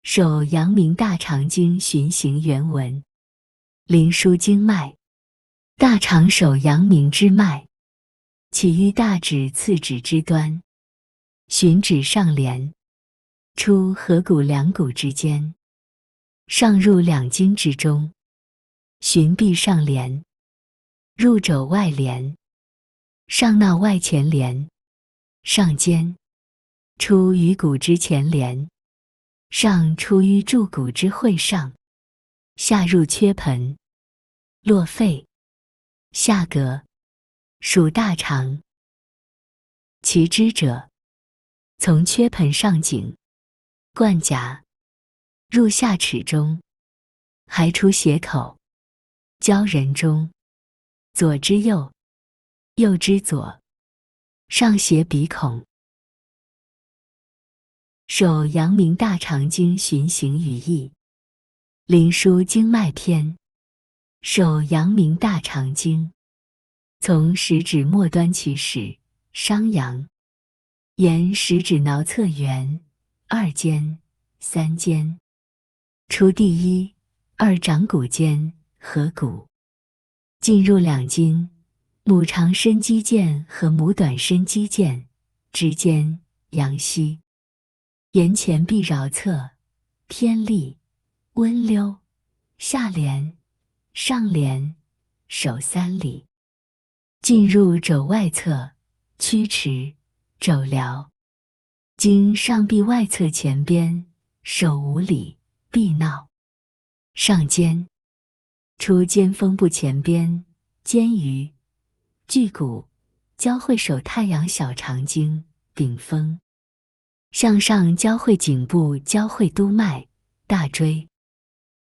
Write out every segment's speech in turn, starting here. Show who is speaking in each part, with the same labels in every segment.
Speaker 1: 手阳明大肠经循行原文。灵枢经脉，大肠手阳明之脉，起于大指次指之端，循指上连，出合谷两骨之间，上入两经之中，循臂上连，入肘外连，上纳外前连，上肩，出于骨之前连，上出于柱骨之会上，下入缺盆，络肺，下膈，属大肠。其支者，从缺盆上颈，贯颊，入下齿中，还出血口，交人中，左之右，右之左，上斜鼻孔。手阳明大肠经循行语义。灵枢经脉篇。手阳明大肠经，从食指末端起始，商阳，沿食指桡侧缘，二间、三间，出第一、二掌骨间，合谷，进入两筋，母长伸肌腱和母短伸肌腱之间，阳溪，沿前臂桡侧，偏立，温溜，下连，上连，手3里，进入肘外侧，曲池，肘髎，经上臂外侧前边，手5里，臂梛，上肩，出肩峰部前边，肩盂，距骨，交汇手太阳小肠经，顶峰，向上交汇颈部，交汇督脉，大椎，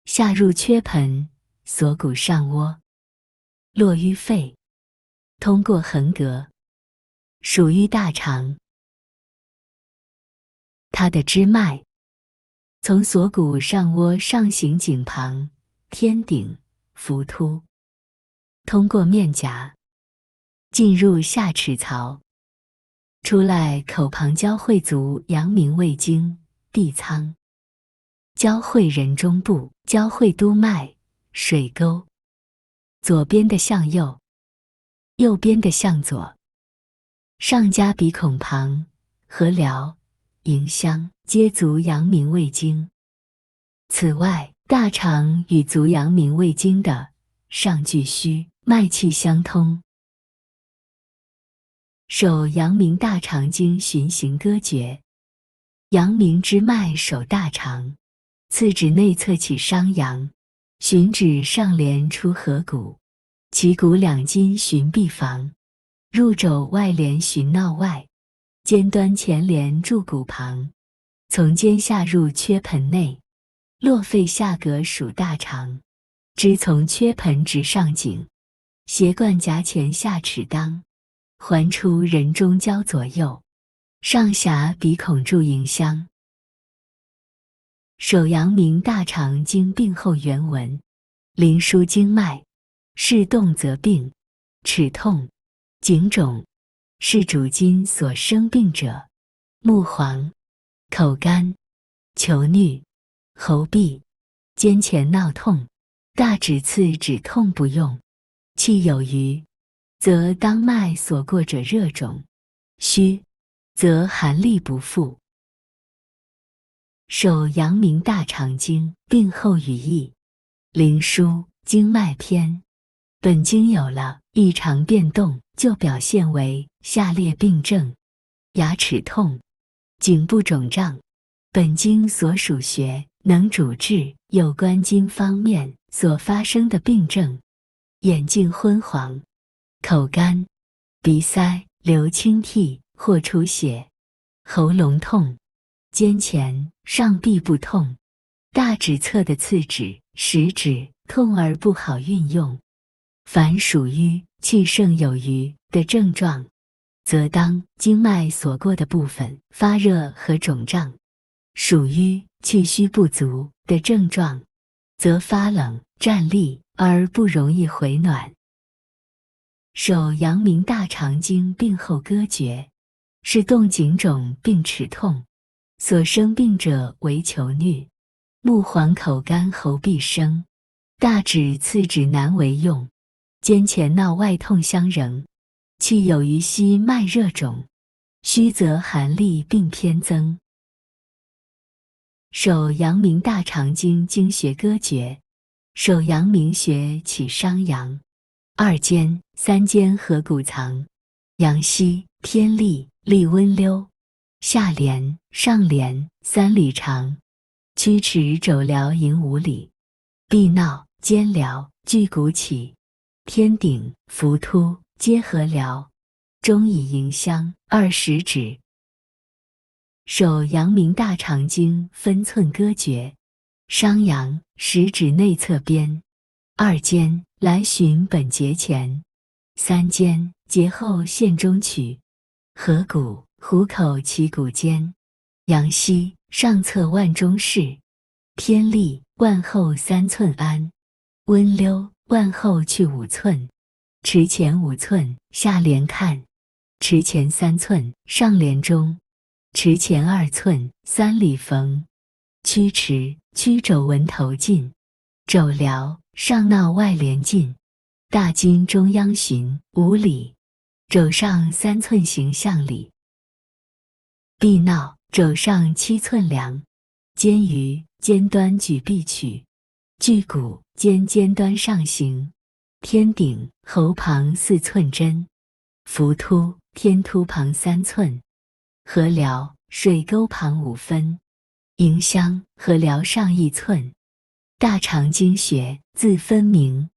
Speaker 1: 下入缺盆，锁骨上窝，络于肺，通过横膈，属于大肠。它的支脉，从锁骨上窝上行颈旁，天顶，浮突，通过面颊，进入下齿槽，出来口旁交汇足阳明胃经，地仓，交汇人中部，交汇督脉，水沟，左边的向右，右边的向左，上加鼻孔旁，合髎，迎香，皆足阳明胃经。此外，大肠与足阳明胃经的上巨虚脉气相通。手阳明大肠经循行歌诀。阳明之脉守大肠，次指内侧起商阳，循指上连出合谷，其骨两筋循臂房，入肘外连循桡外，尖端前连柱骨旁，从肩下入缺盆内，络肺下膈属大肠，支从缺盆直上颈，斜贯颊前下齿裆，环出人中交左右，上狭鼻孔柱迎香。手阳明大肠经病后原文。灵枢经脉，是动则病，齿痛，颈肿，是主筋所生病者，目黄，口干，求衄，喉痹，肩前闹痛，大指次指痛不用，气有余，则当脉所过者热肿，虚，则寒力不复。手阳明大肠经病后语义。灵枢经脉篇。本经有了异常变动，就表现为下列病症：牙齿痛，颈部肿胀。本经所属穴能主治有关经方面所发生的病症：眼睛昏黄，口干，鼻塞，流清涕或出血，喉咙痛，肩前、上臂部痛，大指侧的次指、食指痛而不好运用。凡属于气盛有余的症状，则当经脉所过的部分发热和肿胀；属于气虚不足的症状，则发冷战栗而不容易回暖。手阳明大肠经病后歌诀，是动颈肿并齿痛，所生病者为求衄，目黄口干喉必生，大指次指难为用，肩前闹外痛相仍，气有余息脉热肿，虚则寒力并偏增。手阳明大肠经经穴歌诀：手阳明穴起商阳，二间、三间合谷藏，阳溪、天利、利温溜，下廉、上廉3里长，曲池肘髎迎5里，臂闹、肩髎距骨起，天顶、浮突皆合髎，中以迎香20指。手阳明大肠经分寸歌诀：商阳食指内侧边，二间来循本节前，三间节后线中取，合谷虎口齐骨间，阳溪上侧腕中室，天利腕后3寸安，温溜腕后去5寸，池前5寸下连看，池前3寸上连中，池前2寸3里缝，曲池曲肘纹头近，肘髎上闹外连近，大筋中央循5里，肘上3寸行向里，臂闹肘上7寸量，肩于尖端举臂取，距骨尖端上行，天顶喉旁4寸针，浮突天突旁3寸，合髎水沟旁5分，迎香合髎上1寸。大肠经穴自分明，